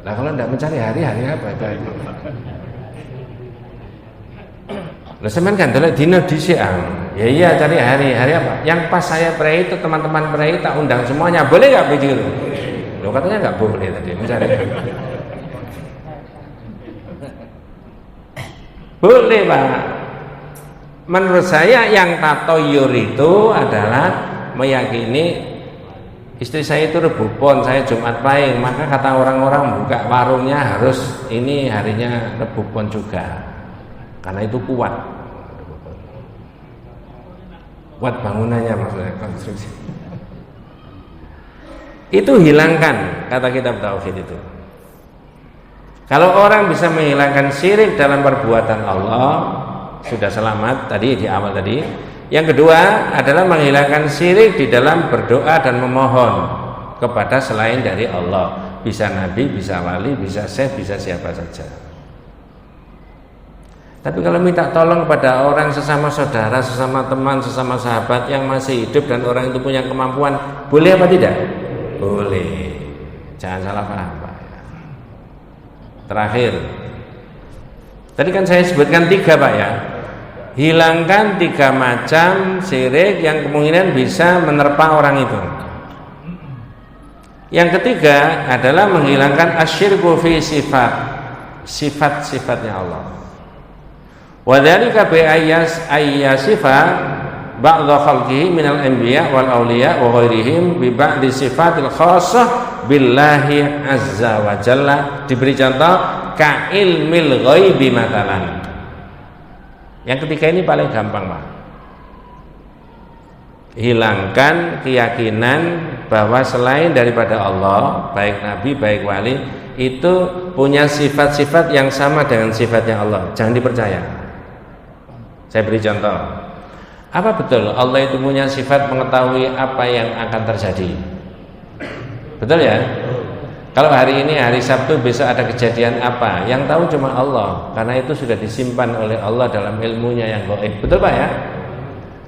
Nah kalau tidak mencari hari apa? Lah sampean kan delok dina dhisik ya iya cari hari apa? Yang pas saya pray itu teman-teman pray tak undang semuanya, boleh nggak begitu? Loh katanya nggak boleh tadi mencari. Boleh Pak. Menurut saya yang tatoyur itu adalah meyakini istri saya itu Rebu Pon, saya Jumat Pahing, maka kata orang-orang buka warungnya harus ini harinya Rebu Pon juga, karena itu kuat bangunannya maksudnya konstruksi. Itu hilangkan kata kitab tauhid itu. Kalau orang bisa menghilangkan syirik dalam perbuatan Allah, sudah selamat tadi di awal tadi. Yang kedua adalah menghilangkan syirik di dalam berdoa dan memohon kepada selain dari Allah. Bisa nabi, bisa wali, bisa syekh, bisa siapa saja. Tapi kalau minta tolong kepada orang sesama saudara, sesama teman, sesama sahabat yang masih hidup dan orang itu punya kemampuan, boleh apa tidak? Boleh. Jangan salah paham Pak. Terakhir, tadi kan saya sebutkan 3 Pak ya. Hilangkan 3 macam syirik yang kemungkinan bisa menerpa orang itu. Yang ketiga adalah menghilangkan asyirku fi sifat-sifatnya Allah. Wa dzalika bi ayyasifa ba'dha khalqihi minal anbiya wal awliya wa ghairihim bi ba'di sifatil khassah billahi azza wa jalla. Diberi contoh ka ilmil ghaibi matalan. Yang ketiga ini paling gampang Pak. Hilangkan keyakinan bahwa selain daripada Allah, baik nabi, baik wali, itu punya sifat-sifat yang sama dengan sifatnya Allah. Jangan dipercaya. Saya beri contoh. Apa betul Allah itu punya sifat mengetahui apa yang akan terjadi? Betul ya? Kalau hari ini hari Sabtu, besok ada kejadian apa, yang tahu cuma Allah, karena itu sudah disimpan oleh Allah dalam ilmunya yang gaib. Betul Pak ya?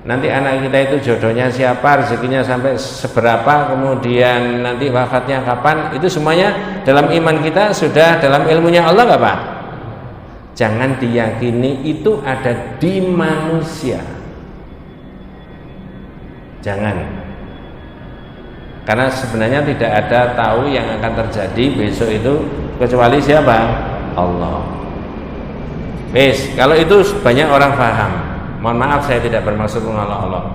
nanti anak kita itu jodohnya siapa, rezekinya sampai seberapa, kemudian nanti wafatnya kapan, itu semuanya dalam iman kita sudah dalam ilmunya Allah nggak Pak? Jangan diyakini itu ada di manusia, jangan, karena sebenarnya tidak ada tahu yang akan terjadi besok itu kecuali siapa? Allah. Wes, kalau itu banyak orang paham. Mohon maaf, saya tidak bermaksud mengolok-olok.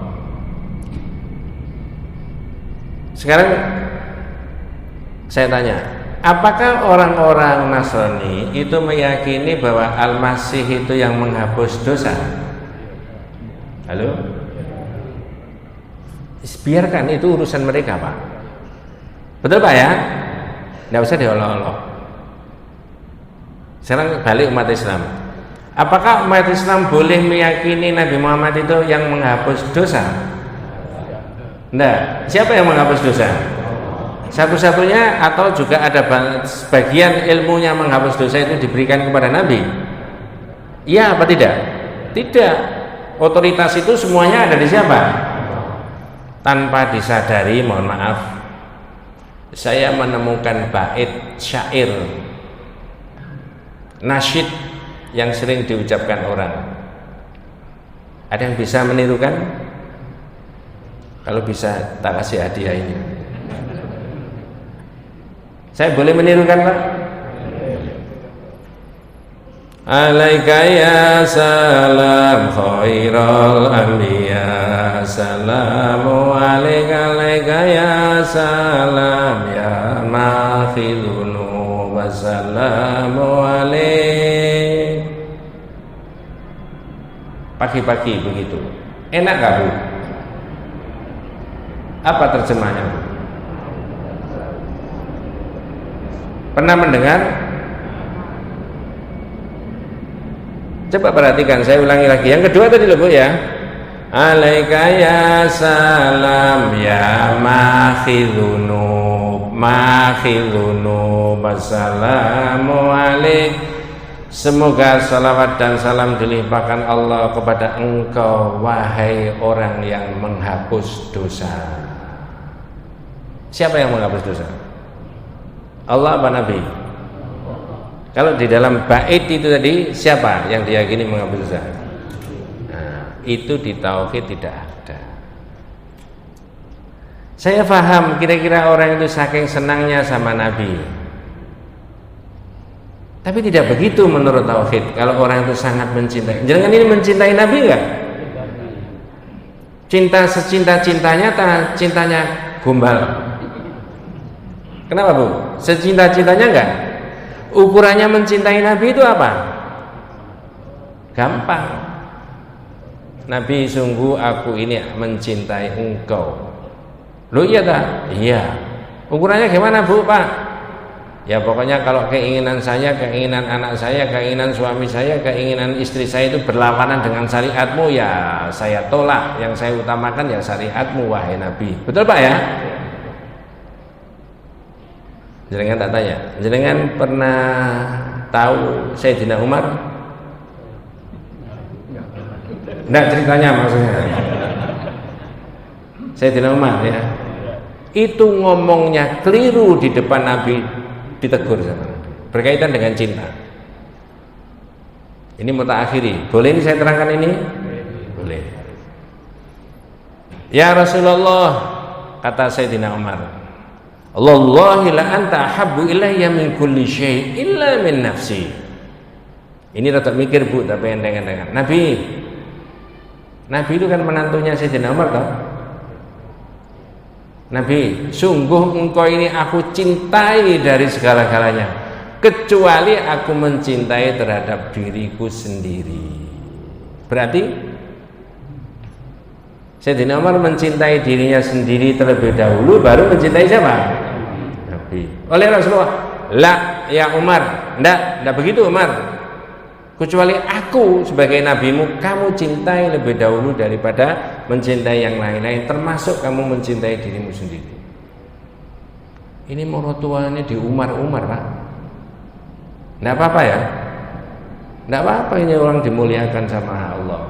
Sekarang saya tanya, apakah orang-orang Nasrani itu meyakini bahwa Al-Masih itu yang menghapus dosa? Halo? Biarkan itu urusan mereka Pak. Betul Pak ya? Tidak usah diolok-olok. Sekarang balik umat Islam. Apakah umat Islam boleh meyakini Nabi Muhammad itu yang menghapus dosa? Tidak. Siapa yang menghapus dosa? Satu-satunya atau juga ada sebagian ilmunya menghapus dosa itu diberikan kepada Nabi? Iya apa tidak? Tidak. Otoritas itu semuanya ada di siapa? Tanpa disadari, mohon maaf, saya menemukan bait syair nasyid yang sering diucapkan orang. Ada yang bisa menirukan? Kalau bisa tak kasih hadiah ini. Saya boleh menirukan Pak? Alaika ya salam khairul anbiya, salamu alaika ya salam ya makhilunu, wassalamu alaik. Pagi-pagi begitu. Enak gak Bu? Apa terjemahnya Bu? Pernah mendengar? Coba perhatikan, saya ulangi lagi. Yang kedua tadi loh Bu ya. Alaika ya salam ya makhilunu, wassalamu alaik. Semoga salawat dan salam dilimpahkan Allah kepada engkau, wahai orang yang menghapus dosa. Siapa yang menghapus dosa? Allah apa Nabi? Kalau di dalam bait itu tadi, siapa yang diyakini menghapus dosa? Nah, itu di tauhid tidak ada. Saya paham kira-kira orang itu saking senangnya sama Nabi. Tapi tidak begitu menurut tauhid. Kalau orang itu sangat mencintai, jangan ini mencintai Nabi enggak? Cinta secinta-cintanya, cintanya gombal. Kenapa Bu? Secinta-cintanya enggak? Ukurannya mencintai Nabi itu apa? Gampang. Nabi, sungguh aku ini mencintai engkau. Loh iya tak? Iya. Ukurannya gimana Bu Pak? Ya pokoknya kalau keinginan saya, keinginan anak saya, keinginan suami saya, keinginan istri saya itu berlawanan dengan syariatmu, ya saya tolak. Yang saya utamakan ya syariatmu, wahai Nabi. Betul Pak ya? Jenengan tak tanya, jenengan pernah tahu Sayyidina Umar? Enggak, ceritanya maksudnya Sayyidina Umar ya, itu ngomongnya keliru di depan Nabi, ditegur sama Nabi berkaitan dengan cinta. Ini mau tak akhiri, boleh ini saya terangkan ini? Boleh. Ya Rasulullah, kata Sayyidina Umar, Allahi la anta ahabbu ilayya min kulli syai' illa min nafsi. Ini tetap mikir Bu, tapi enteng-entengan. Nabi itu kan menantunya Sayyidina Umar toh? Nabi, sungguh engkau ini aku cintai dari segala-galanya, kecuali aku mencintai terhadap diriku sendiri. Berarti Sayyidina Umar mencintai dirinya sendiri terlebih dahulu, baru mencintai siapa? Nabi. Oleh Rasulullah, la ya Umar, enggak begitu Umar. Kecuali aku sebagai nabimu, kamu cintai lebih dahulu daripada mencintai yang lain-lain, termasuk kamu mencintai dirimu sendiri. Ini morotuannya di Umar-Umar Pak. Tidak apa-apa ya, tidak apa-apa, ini orang dimuliakan sama Allah.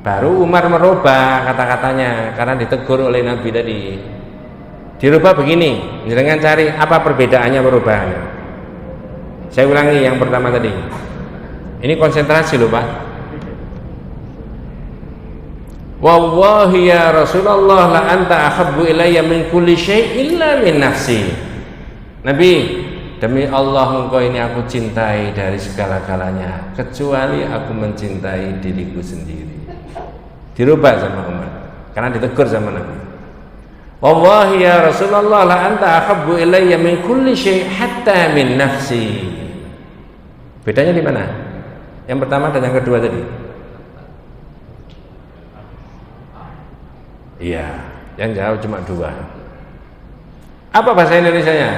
Baru Umar merubah kata-katanya karena ditegur oleh Nabi tadi. Dirubah begini, jangan cari apa perbedaannya perubahannya. Saya ulangi yang pertama tadi. Ini konsentrasi loh Pak. Wallahi ya Rasulullah la anta ahabbu ilayya min kulli syai' illa min nafsi. Nabi, demi Allah engkau ini aku cintai dari segala-galanya kecuali aku mencintai diriku sendiri. Dirubah sama Umar karena ditegur sama Nabi. Wallahi ya Rasulullah la anta ahabbu ilayya min kulli syai' hatta min nafsi. Bedanya di mana? Yang pertama dan yang kedua tadi. Iya, yang jawab cuma dua. Apa bahasa Indonesianya?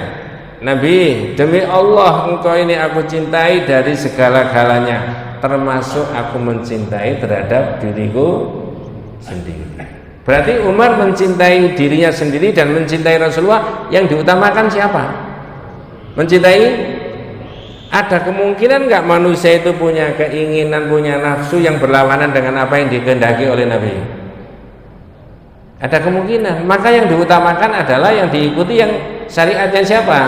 Nabi, demi Allah engkau ini aku cintai dari segala-galanya, termasuk aku mencintai terhadap diriku sendiri. Berarti Umar mencintai dirinya sendiri dan mencintai Rasulullah. Yang diutamakan siapa? Mencintai. Ada kemungkinan nggak manusia itu punya keinginan, punya nafsu yang berlawanan dengan apa yang dikehendaki oleh Nabi? Ada kemungkinan. Maka yang diutamakan adalah yang diikuti yang syariatnya siapa?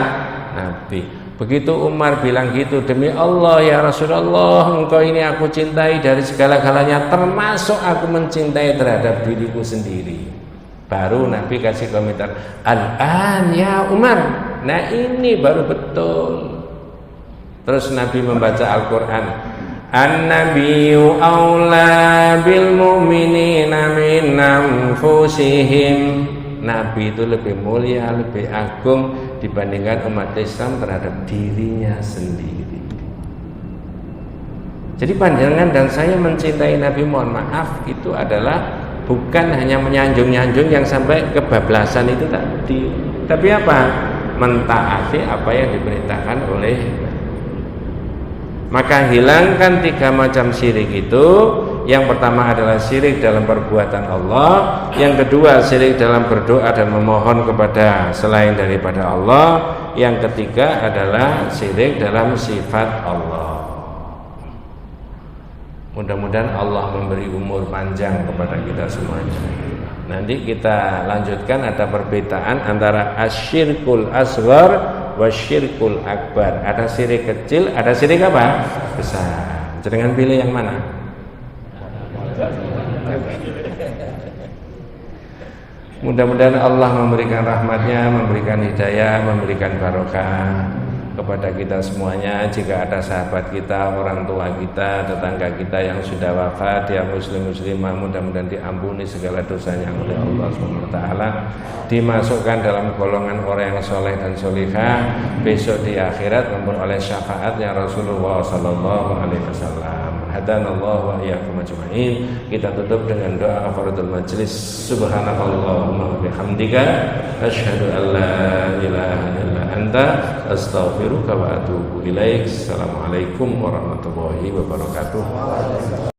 Nabi. Begitu Umar bilang gitu, demi Allah ya Rasulullah engkau ini aku cintai dari segala-galanya, termasuk aku mencintai terhadap diriku sendiri. Baru Nabi kasih komentar, al-an ya Umar. Nah ini baru betul. Terus Nabi membaca Al-Quran, An-nabiyyu awla bil mu'minina min anfusihim. Nabi itu lebih mulia, lebih agung dibandingkan umat Islam terhadap dirinya sendiri. Jadi pandangan dan saya mencintai Nabi, mohon maaf, itu adalah bukan hanya menyanjung-nyanjung yang sampai kebablasan itu tadi, tapi apa? Mentaati apa yang diperintahkan oleh. Maka hilangkan 3 macam syirik itu. Yang pertama adalah syirik dalam perbuatan Allah, yang kedua syirik dalam berdoa dan memohon kepada selain daripada Allah, yang ketiga adalah syirik dalam sifat Allah. Mudah-mudahan Allah memberi umur panjang kepada kita semuanya. Nanti kita lanjutkan, ada perbedaan antara asyirkul asghar wasyirkul akbar. Ada syirik kecil, ada syirik apa? Besar. Jangan pilih yang mana. Mudah-mudahan Allah memberikan rahmatnya, memberikan hidayah, memberikan barokah kepada kita semuanya. Jika ada sahabat kita, orang tua kita, tetangga kita yang sudah wafat, yang muslim-muslimah, mudah-mudahan diampuni segala dosanya oleh Allah SWT, dimasukkan dalam golongan orang yang soleh dan solihah, besok di akhirat memperoleh syafaatnya Rasulullah SAW. Hadanallahu wa iyyakum ajma'in. Kita tutup dengan doa kafaratul majlis. Subhanakallahumma wa bihamdika asyhadu an la ilaha illa anta astaghfiruka wa atubu ilaik. Assalamualaikum warahmatullahi wabarakatuh.